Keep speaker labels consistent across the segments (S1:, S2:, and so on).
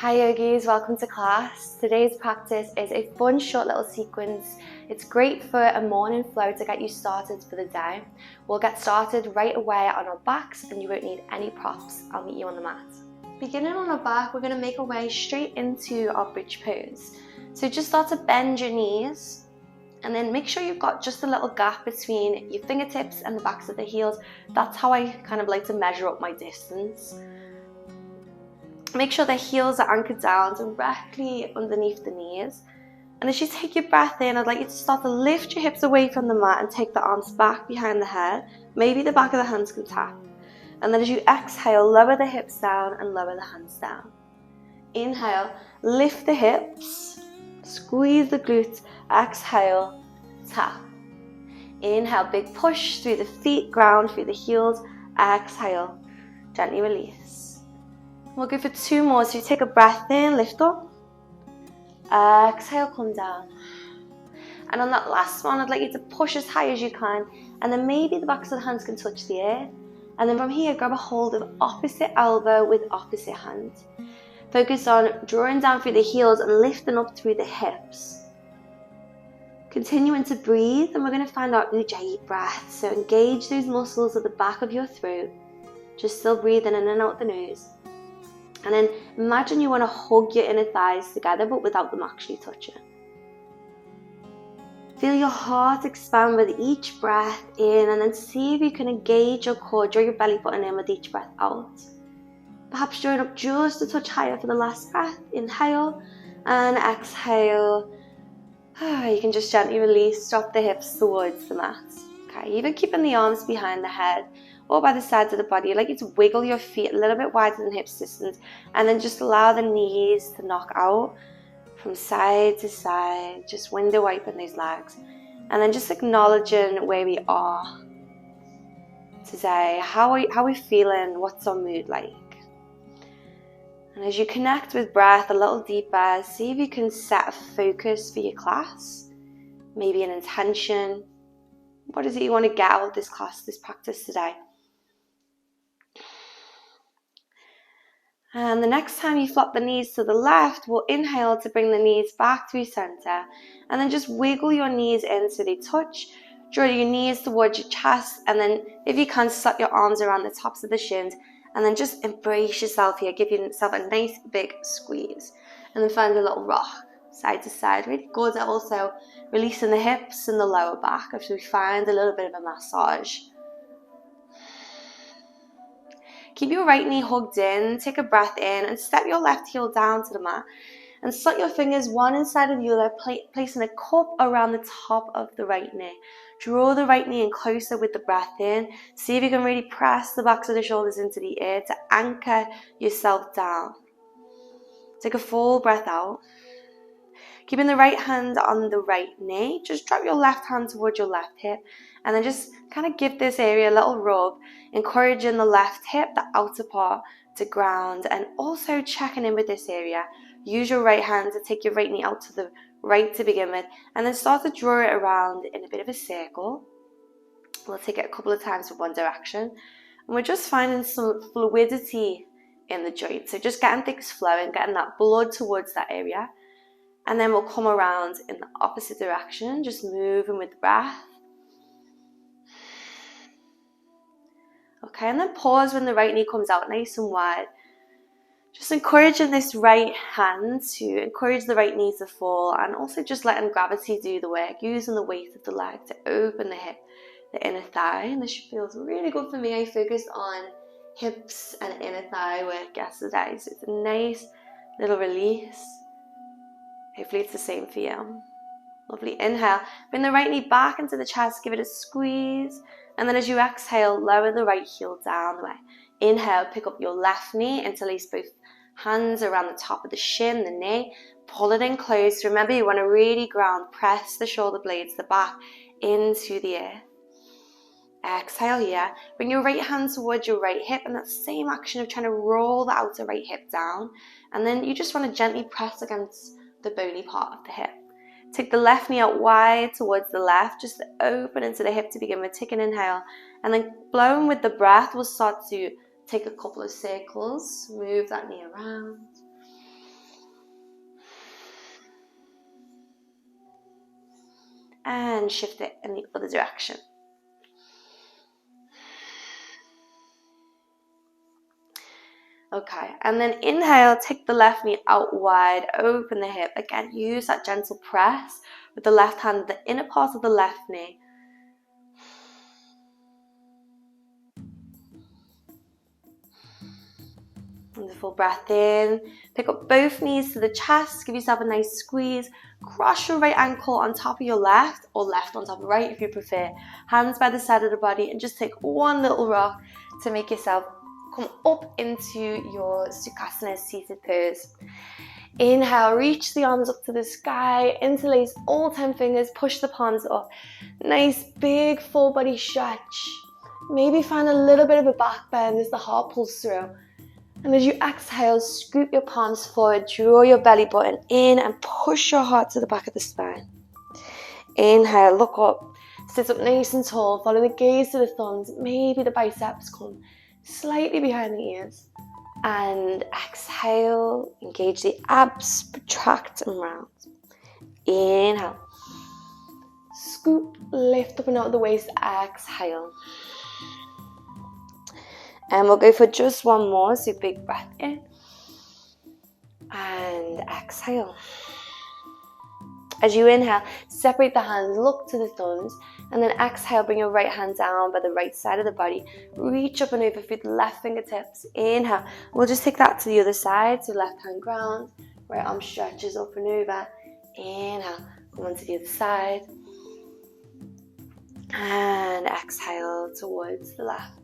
S1: Hi yogis, welcome to class. Today's practice is a fun short little sequence. It's great for a morning flow to get you started for the day. We'll get started right away on our backs and you won't need any props. I'll meet you on the mat. Beginning on our back, we're going to make our way straight into our bridge pose. So just start to bend your knees and then make sure you've got just a little gap between your fingertips and the backs of the heels. That's how I kind of like to measure up my distance. Make sure the heels are anchored down directly underneath the knees. And as you take your breath in, I'd like you to start to lift your hips away from the mat and take the arms back behind the head. Maybe the back of the hands can tap. And then as you exhale, lower the hips down and lower the hands down. Inhale, lift the hips, squeeze the glutes, exhale, tap. Inhale, big push through the feet, ground through the heels, exhale, gently release. We'll go for two more. So you take a breath in, lift up, exhale, come down. And on that last one, I'd like you to push as high as you can, and then maybe the backs of the hands can touch the earth. And then from here, grab a hold of opposite elbow with opposite hand. Focus on drawing down through the heels and lifting up through the hips. Continuing to breathe, and we're going to find our Ujjayi breath. So engage those muscles at the back of your throat. Just still breathing in and out the nose. And then imagine you want to hug your inner thighs together, but without them actually touching. Feel your heart expand with each breath in, and then see if you can engage your core, draw your belly button in with each breath out. Perhaps drawing up just a touch higher for the last breath. Inhale and exhale. You can just gently release, drop the hips towards the mat. Okay, even keeping the arms behind the head or by the sides of the body. I'd like you to wiggle your feet a little bit wider than hips distance, and then just allow the knees to knock out from side to side, just window wiping those legs, and then just acknowledging where we are today. How are we feeling? What's our mood like? And as you connect with breath a little deeper, see if you can set a focus for your class, maybe an intention. What is it you want to get out of this class, this practice today? And the next time you flop the knees to the left, we'll inhale to bring the knees back through center. And then just wiggle your knees in so they touch. Draw your knees towards your chest. And then if you can, slap your arms around the tops of the shins. And then just embrace yourself here. Give yourself a nice big squeeze. And then find a little rock side to side. Really good at also releasing the hips and the lower back as we find a little bit of a massage. Keep your right knee hugged in, take a breath in, and step your left heel down to the mat. And slot your fingers one inside of the other, placing a cup around the top of the right knee. Draw the right knee in closer with the breath in. See if you can really press the backs of the shoulders into the ear to anchor yourself down. Take a full breath out. Keeping the right hand on the right knee, just drop your left hand towards your left hip, and then just kind of give this area a little rub, encouraging the left hip, the outer part, to ground, and also checking in with this area. Use your right hand to take your right knee out to the right to begin with, and then start to draw it around in a bit of a circle. We'll take it a couple of times with one direction, and we're just finding some fluidity in the joint. So just getting things flowing, getting that blood towards that area. And then we'll come around in the opposite direction, just moving with the breath. Okay, and then pause when the right knee comes out nice and wide. Just encouraging this right hand to encourage the right knee to fall, and also just letting gravity do the work, using the weight of the leg to open the hip, the inner thigh. And this feels really good for me. I focused on hips and inner thigh work yesterday, so it's a nice little release. Hopefully it's the same for you. Lovely. Inhale. Bring the right knee back into the chest. Give it a squeeze. And then as you exhale, lower the right heel down the way. Inhale. Pick up your left knee. Interlace both hands around the top of the shin, the knee. Pull it in close. Remember, you want to really ground. Press the shoulder blades, the back, into the earth. Exhale here. Bring your right hand towards your right hip. And that same action of trying to roll the outer right hip down. And then you just want to gently press against the bony part of the hip. Take the left knee out wide towards the left, just open into the hip to begin with. Take an inhale, and then blowing with the breath, we'll start to take a couple of circles, move that knee around. and shift it in the other direction. Okay, and then inhale, take the left knee out wide, open the hip. Again, use that gentle press with the left hand, the inner part of the left knee. Wonderful, breath in. Pick up both knees to the chest, give yourself a nice squeeze. Cross your right ankle on top of your left, or left on top of right if you prefer. Hands by the side of the body, and just take one little rock to make yourself come up into your Sukhasana seated pose. Inhale, reach the arms up to the sky, interlace all 10 fingers, push the palms up. Nice big full body stretch. Maybe find a little bit of a back bend as the heart pulls through. And as you exhale, scoop your palms forward, draw your belly button in and push your heart to the back of the spine. Inhale, look up, sit up nice and tall, follow the gaze to the thumbs, maybe the biceps come slightly behind the ears. And exhale, engage the abs, protract and round. Inhale, scoop, lift up and out of the waist, exhale. And we'll go for just one more, so big breath in and exhale. As you inhale, separate the hands, look to the thumbs, and then exhale, bring your right hand down by the right side of the body. Reach up and over through the left fingertips. Inhale. We'll just take that to the other side, so left hand ground, right arm stretches up and over. Inhale, come on to the other side. And exhale towards the left.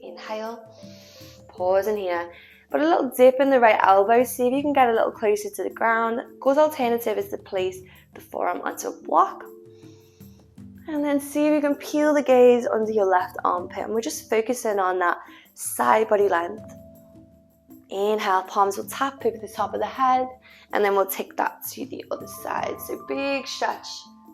S1: Inhale, pause in here. Put a little dip in the right elbow, see if you can get a little closer to the ground. Good alternative is to place the forearm onto a block. And then see if you can peel the gaze under your left armpit. And we're just focusing on that side body length. Inhale, palms will tap over the top of the head. And then we'll take that to the other side. So big stretch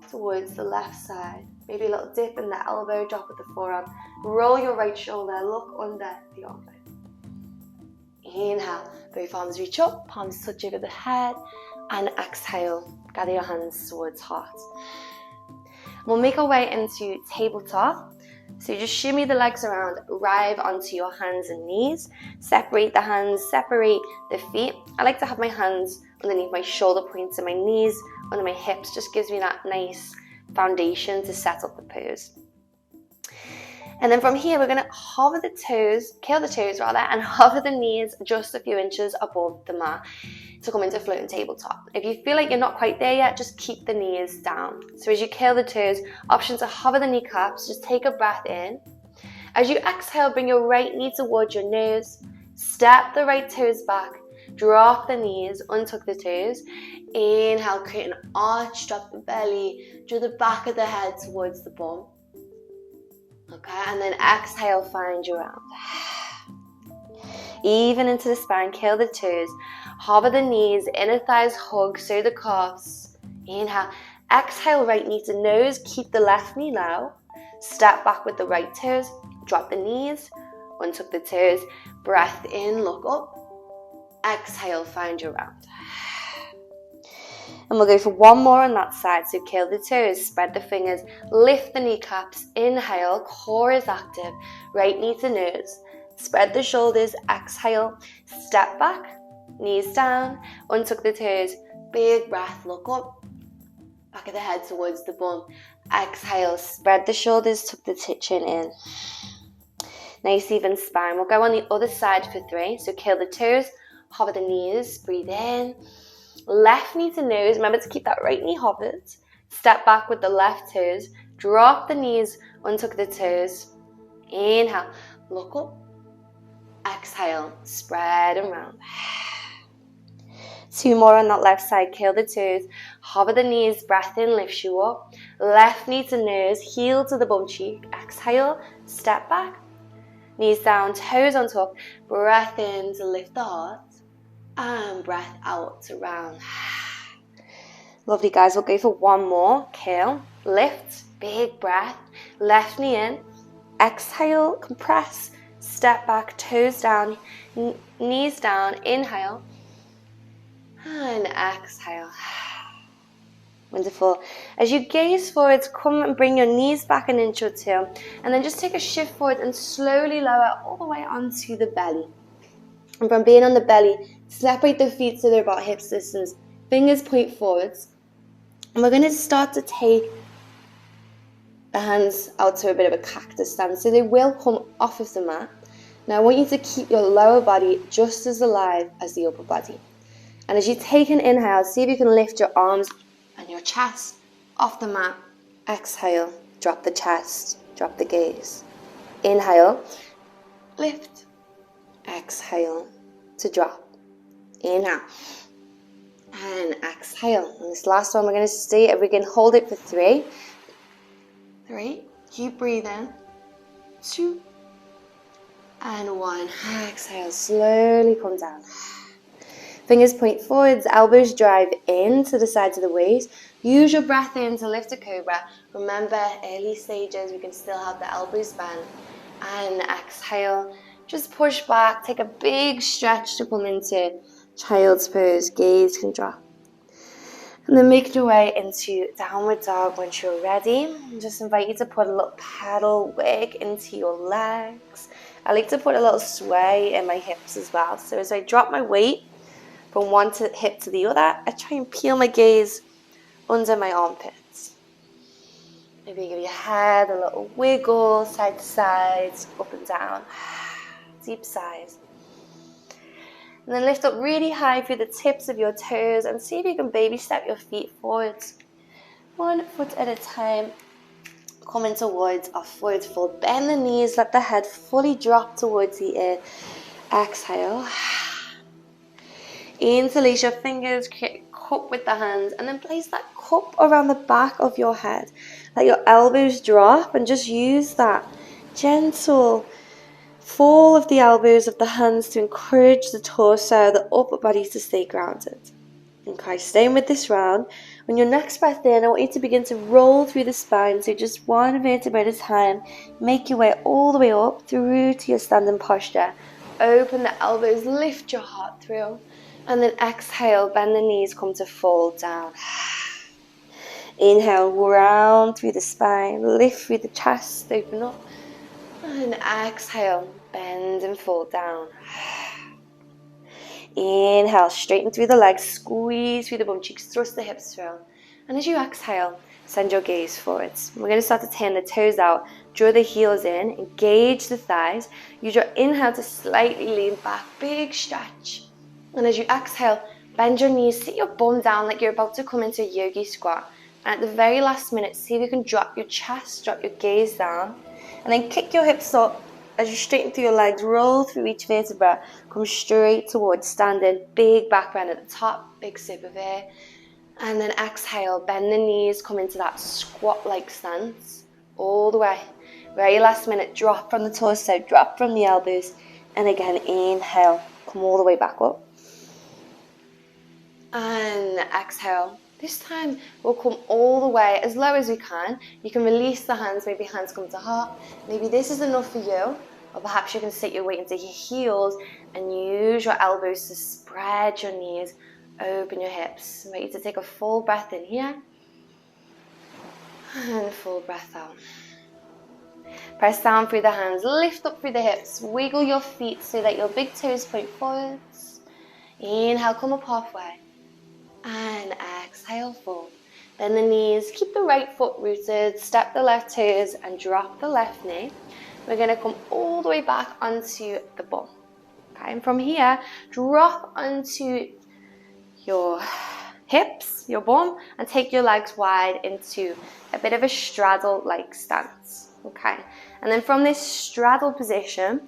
S1: towards the left side. Maybe a little dip in the elbow, drop with the forearm. Roll your right shoulder, look under the armpit. Inhale, both arms reach up, palms touch over the head. And exhale, gather your hands towards heart. We'll make our way into tabletop. So just shimmy the legs around, arrive onto your hands and knees. Separate the hands, separate the feet. I like to have my hands underneath my shoulder points and my knees under my hips. Just gives me that nice foundation to set up the pose. And then from here, we're going to hover the toes, curl the toes rather, and hover the knees just a few inches above the mat to come into floating tabletop. If you feel like you're not quite there yet, just keep the knees down. So as you curl the toes, option to hover the kneecaps, just take a breath in. As you exhale, bring your right knee towards your nose, step the right toes back, drop the knees, untuck the toes. Inhale, create an arch, drop the belly, draw the back of the head towards the bum. Okay, and then exhale, find your round. Even into the spine, curl the toes, hover the knees, inner thighs hug, so the calves. Inhale, exhale, right knee to nose, keep the left knee low. Step back with the right toes, drop the knees, untuck the toes, breath in, look up. Exhale, find your round. And we'll go for one more on that side. So curl the toes, spread the fingers, lift the kneecaps, inhale, core is active, right knee to nose, spread the shoulders, exhale, step back, knees down, untuck the toes, big breath, look up, back of the head towards the bum, exhale, spread the shoulders, tuck the chin in. Nice even spine. We'll go on the other side for 3. So curl the toes, hover the knees, breathe in. Left knee to nose, remember to keep that right knee hovered. Step back with the left toes, drop the knees, untuck the toes. Inhale, look up. Exhale, spread and round. 2 more on that left side, curl the toes, hover the knees, breath in, lifts you up. Left knee to nose, heel to the bum cheek. Exhale, step back. Knees down, toes on top. Breath in to lift the heart. And breath out to round. Lovely, guys. We'll go for one more. Curl, lift, big breath. Left knee in. Exhale, compress. Step back, toes down, knees down. Inhale. And exhale. Wonderful. As you gaze forwards, come and bring your knees back an inch or two, and then just take a shift forward and slowly lower all the way onto the belly. And from being on the belly, separate the feet so they're about hip distance. Fingers point forwards. And we're going to start to take the hands out to a bit of a cactus stance, so they will come off of the mat. Now I want you to keep your lower body just as alive as the upper body. And as you take an inhale, see if you can lift your arms and your chest off the mat. Exhale, drop the chest, drop the gaze. Inhale, lift. Exhale to drop. Inhale. And exhale. And this last one we're going to stay, if we can hold it for 3. 3. Keep breathing. 2. And 1. Exhale. Slowly come down. Fingers point forwards, elbows drive in to the sides of the waist. Use your breath in to lift a cobra. Remember, early stages, we can still have the elbows bent. And exhale. Just push back. Take a big stretch to come into child's pose. Gaze can drop. And then make your way into downward dog once you're ready. Just invite you to put a little pedal wig into your legs. I like to put a little sway in my hips as well. So as I drop my weight from one hip to the other, I try and peel my gaze under my armpits. Maybe give your head a little wiggle, side to side, up and down. Deep sighs. And then lift up really high through the tips of your toes and see if you can baby step your feet forwards. 1 foot at a time. Coming towards our forward fold. Bend the knees, let the head fully drop towards the earth. Exhale. Interlace your fingers, create a cup with the hands, and then place that cup around the back of your head. Let your elbows drop and just use that gentle fall of the elbows of the hands to encourage the torso, the upper body to stay grounded. Okay, staying with this round. On your next breath in, I want you to begin to roll through the spine, so just 1 vertebra at a time. Make your way all the way up through to your standing posture. Open the elbows, lift your heart through. And then exhale, bend the knees, come to fold down. Inhale, round through the spine, lift through the chest, open up. And exhale, bend and fold down. Inhale, straighten through the legs, squeeze through the bum cheeks, thrust the hips through. And as you exhale, send your gaze forwards. We're going to start to turn the toes out, draw the heels in, engage the thighs. Use your inhale to slightly lean back, big stretch. And as you exhale, bend your knees, sit your bum down like you're about to come into a yogi squat. And at the very last minute, see if you can drop your chest, drop your gaze down. And then kick your hips up as you straighten through your legs, roll through each vertebra, come straight towards standing, big back bend at the top, big sip of air. And then exhale, bend the knees, come into that squat-like stance, all the way. Very last minute, drop from the torso, drop from the elbows. And again, inhale, come all the way back up. And exhale. This time we'll come all the way as low as we can. You can release the hands, maybe hands come to heart. Maybe this is enough for you. Or perhaps you can sit your weight into your heels and use your elbows to spread your knees, open your hips. I want you to take a full breath in here. And full breath out. Press down through the hands, lift up through the hips, wiggle your feet so that your big toes point forwards. Inhale, come up halfway. And exhale, fold. Bend the knees, keep the right foot rooted, step the left toes and drop the left knee. We're going to come all the way back onto the bum. Okay, and from here, drop onto your hips, your bum, and take your legs wide into a bit of a straddle-like stance. Okay, and then from this straddle position,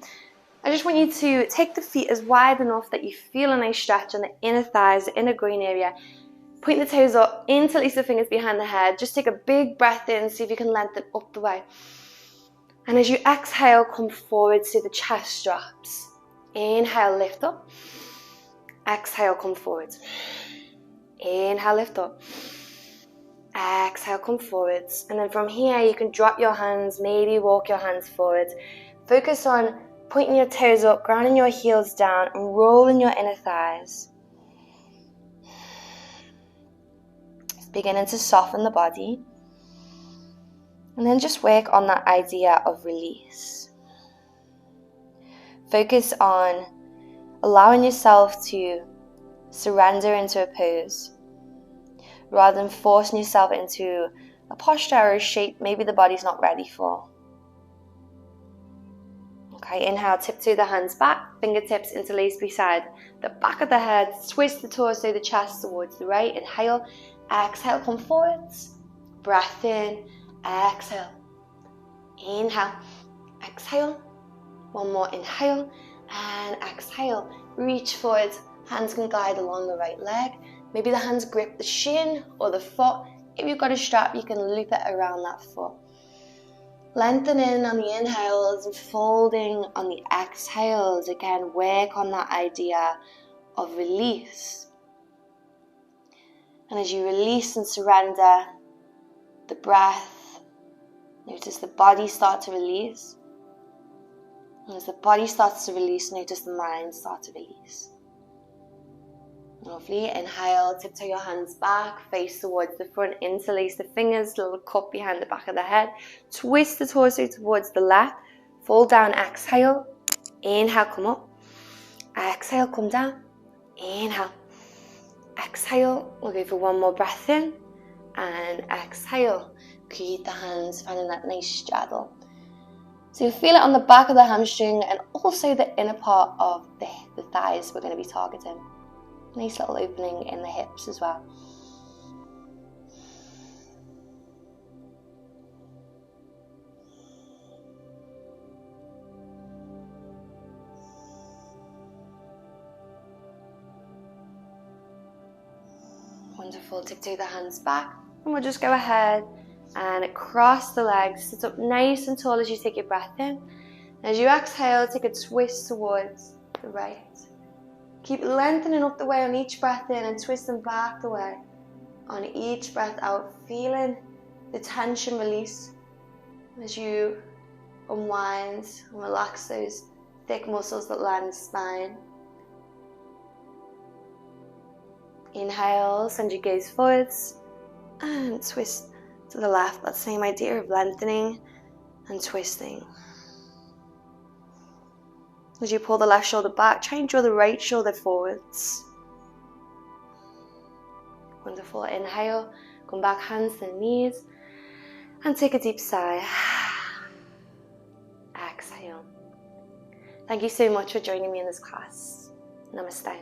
S1: I just want you to take the feet as wide enough that you feel a nice stretch on the inner thighs, the inner groin area. Point the toes up, interlace the fingers behind the head. Just take a big breath in, see if you can lengthen up the way. And as you exhale, come forward so the chest drops. Inhale, lift up. Exhale, come forward. Inhale, lift up. Exhale, come forwards. And then from here, you can drop your hands, maybe walk your hands forward. Focus on pointing your toes up, grounding your heels down, and rolling your inner thighs. Just beginning to soften the body. And then just work on that idea of release. Focus on allowing yourself to surrender into a pose rather than forcing yourself into a posture or a shape maybe the body's not ready for. Okay, inhale, tiptoe the hands back, fingertips interlace beside the back of the head, twist the torso, the chest towards the right. Inhale, exhale, come forwards. Breath in, exhale. Inhale, exhale. One more inhale and exhale. Reach forwards, hands can glide along the right leg. Maybe the hands grip the shin or the foot. If you've got a strap, you can loop it around that foot. Lengthening on the inhales and folding on the exhales. Again, work on that idea of release. And as you release and surrender the breath, notice the body start to release. And as the body starts to release, notice the mind start to release. Lovely. Inhale, tiptoe your hands back, face towards the front, interlace the fingers, little cup behind the back of the head. Twist the torso towards the left. Fold down, exhale. Inhale, come up. Exhale, come down. Inhale. Exhale. We'll go for one more breath in. And exhale. Keep the hands, finding that nice straddle. So you feel it on the back of the hamstring and also the inner part of the thighs we're going to be targeting. Nice little opening in the hips as well. Wonderful. Tiptoe the hands back. And we'll just go ahead and cross the legs. Sit up nice and tall as you take your breath in. As you exhale, take a twist towards the right. Keep lengthening up the way on each breath in and twisting back the way on each breath out. Feeling the tension release as you unwind and relax those thick muscles that line the spine. Inhale, send your gaze forwards and twist to the left. That same idea of lengthening and twisting. As you pull the left shoulder back, try and draw the right shoulder forwards. Wonderful. Inhale, come back, hands to the knees, and take a deep sigh. Exhale. Thank you so much for joining me in this class. Namaste.